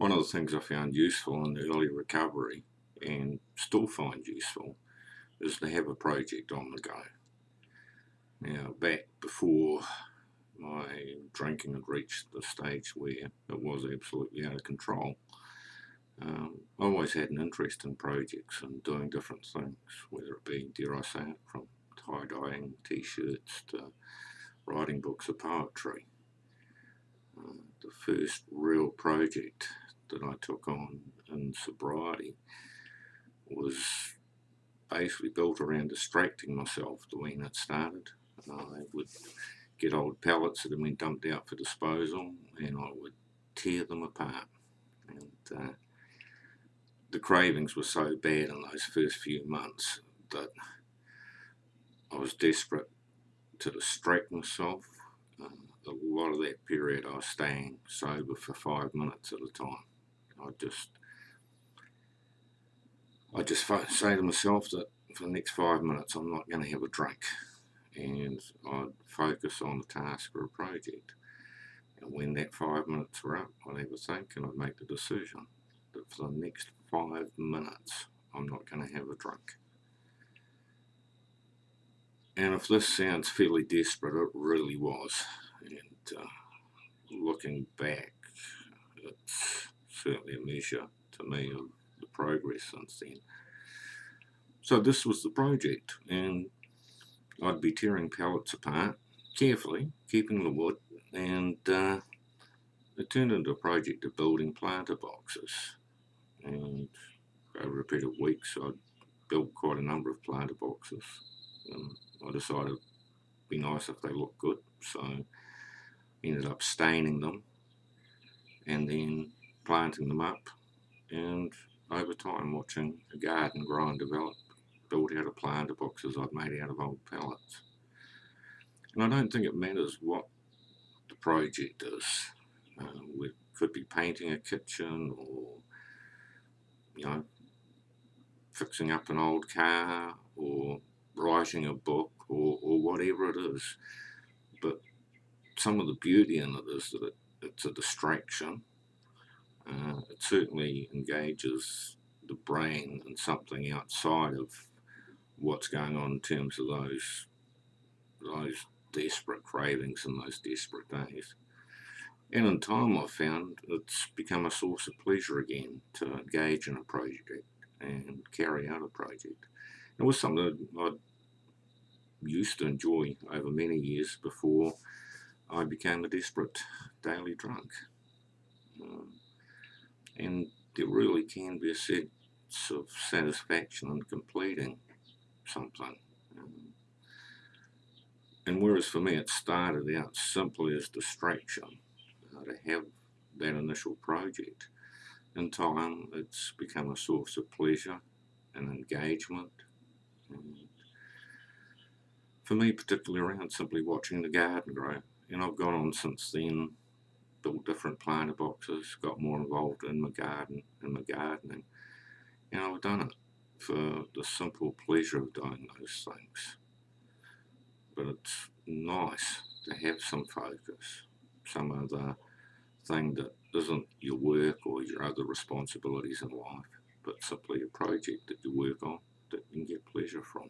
One of the things I found useful in early recovery and still find useful is to have a project on the go. Now, back before my drinking had reached the stage where it was absolutely out of control, I always had an interest in projects and doing different things, whether it be, dare I say it, from tie-dyeing t-shirts to writing books of poetry. The first real project that I took on in sobriety was basically built around distracting myself the when it started. I would get old pallets that had been dumped out for disposal and I would tear them apart. And the cravings were so bad in those first few months that I was desperate to distract myself. A lot of that period I was staying sober for 5 minutes at a time. I just say to myself that for the next 5 minutes I'm not going to have a drink, and I'd focus on the task or a project. And when that 5 minutes were up, I'd have a think and I'd make the decision that for the next 5 minutes I'm not going to have a drink. And if this sounds fairly desperate, it really was. And looking back, it's certainly a measure to me of the progress since then. So this was the project, and I'd be tearing pallets apart carefully, keeping the wood, and it turned into a project of building planter boxes. And over a period of weeks I'd built quite a number of planter boxes, and I decided it'd be nice if they looked good, so ended up staining them and then planting them up, and over time watching a garden grow and develop, built out of planter boxes I'd made out of old pallets. And I don't think it matters what the project is. We could be painting a kitchen or, fixing up an old car or writing a book or whatever it is. But some of the beauty in it is that it's a distraction. It certainly engages the brain in something outside of what's going on in terms of those desperate cravings and those desperate days. And in time I've found it's become a source of pleasure again to engage in a project and carry out a project. It was something that I used to enjoy over many years before I became a desperate daily drunk. And there really can be a sense of satisfaction in completing something. And whereas for me it started out simply as distraction, to have that initial project, in time it's become a source of pleasure and engagement. And for me, particularly around simply watching the garden grow. And I've gone on since then, built different planter boxes, got more involved in my garden and my gardening. And I've done it for the simple pleasure of doing those things. But it's nice to have some focus, some other thing that isn't your work or your other responsibilities in life, but simply a project that you work on that you can get pleasure from.